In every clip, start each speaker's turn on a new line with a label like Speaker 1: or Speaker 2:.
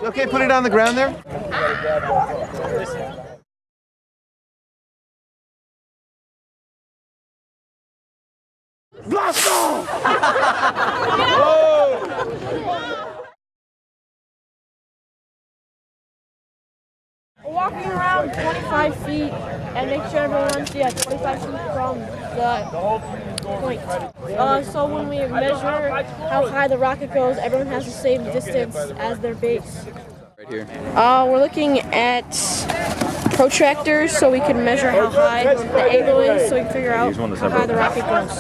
Speaker 1: Okay, put it on the ground there. Blast off!
Speaker 2: Walking around 25 feet and make sure everyone's 25 feet from the point. So when we measure how high the rocket goes, everyone has the same distance as their base.
Speaker 3: Right here.
Speaker 2: We're looking at protractors so we can measure how high the angle is so we can figure out how high the rocket goes.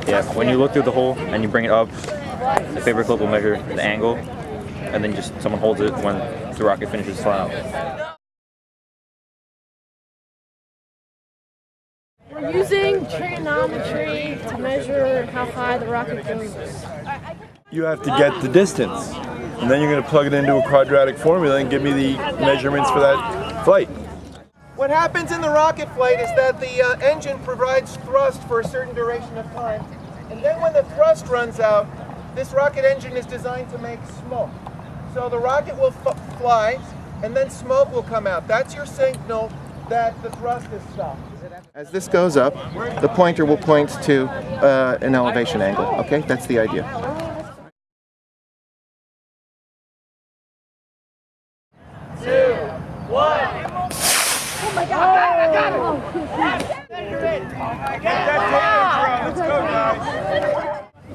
Speaker 3: Yeah, when you look through the hole and you bring it up, the paperclip will measure the angle, and then just someone holds it when the rocket finishes flying out.
Speaker 2: We're using trigonometry to measure how high the rocket goes.
Speaker 4: You have to get the distance, and then you're going to plug it into a quadratic formula and give me the measurements for that flight.
Speaker 1: What happens in the rocket flight is that the engine provides thrust for a certain duration of time, and then when the thrust runs out, this rocket engine is designed to make smoke. So the rocket will fly, and then smoke will come out. That's your signal that the thrust is stopped. As this goes up, the pointer will point to an elevation angle. Okay, that's the idea.
Speaker 2: Oh my God! I got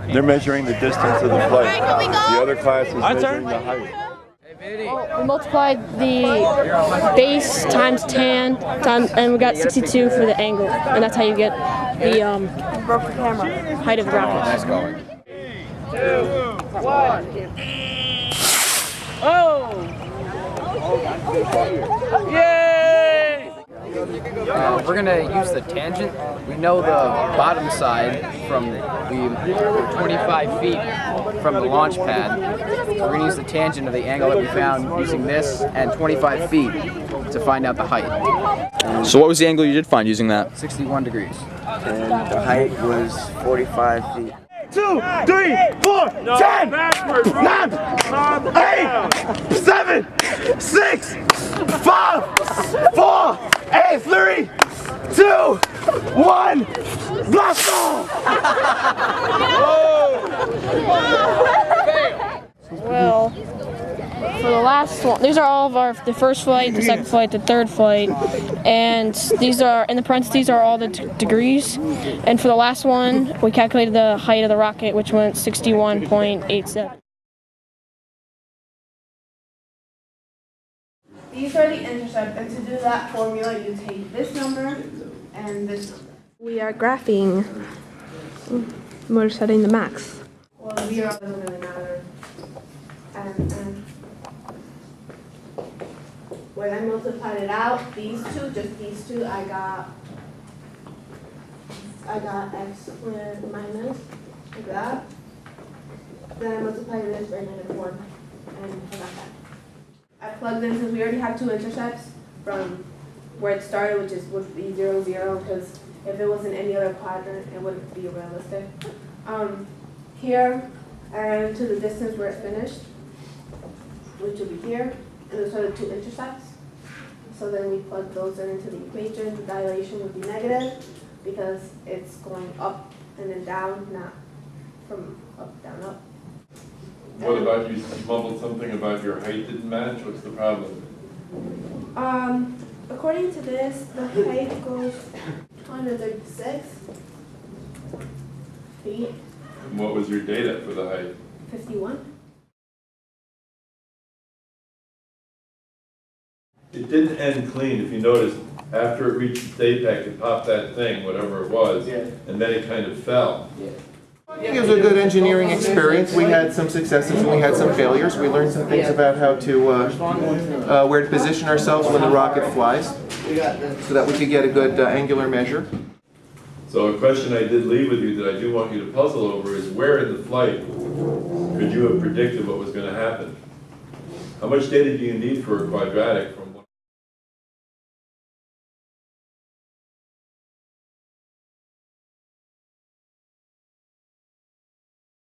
Speaker 2: it!
Speaker 4: They're measuring the distance of the flight. The other class is measuring the height.
Speaker 2: We multiplied the base times tan, and we got 62 for the angle, and that's how you get the height of the rocket.
Speaker 3: Nice going.
Speaker 2: 2, 1. Oh! Yay!
Speaker 5: We're going to use the tangent. We know the bottom side from the 25 feet from the launch pad. So we're going to use the tangent of the angle that we found using this and 25 feet to find out the height.
Speaker 3: So what was the angle you did find using that?
Speaker 5: 61 degrees.
Speaker 6: And the height was 45 feet.
Speaker 1: 2, 3, 4, 10, 9, 8, 7, 6, 5, 4, 8, 3, 2, 1, blast off!
Speaker 2: Well, for the last one, these are all of the first flight, the second flight, the third flight, and these are, in the parentheses are all the degrees. And for the last one, we calculated the height of the rocket, which went 61.87.
Speaker 7: These are the intercepts, and to do that formula, you take this number and this number.
Speaker 2: We are graphing. We're setting the max.
Speaker 7: Well, 0 doesn't really matter. And when I multiplied it out, these two, just these two, I got x squared minus, like that. Then I multiplied this by -1, and I got that. I plugged in, since we already have two intercepts from where it started, which would be 0, 0, because if it was in any other quadrant, it wouldn't be realistic. Here, and to the distance where it finished, which would be here, and those are the two intercepts. So then we plug those into the equation. The dilation would be negative because it's going up and then down, not from up, down, up.
Speaker 8: What about you mumbled something about your height didn't match? What's the problem?
Speaker 7: According to this, the height goes 236 feet.
Speaker 8: And what was your data for the height?
Speaker 7: 51.
Speaker 8: It didn't end clean, if you noticed. After it reached the apex, it popped that thing, whatever it was, and then it kind of fell.
Speaker 1: It was a good engineering experience. We had some successes and we had some failures. We learned some things about how to, where to position ourselves when the rocket flies, so that we could get a good angular measure.
Speaker 8: So a question I did leave with you that I do want you to puzzle over is, where in the flight could you have predicted what was going to happen? How much data do you need for a quadratic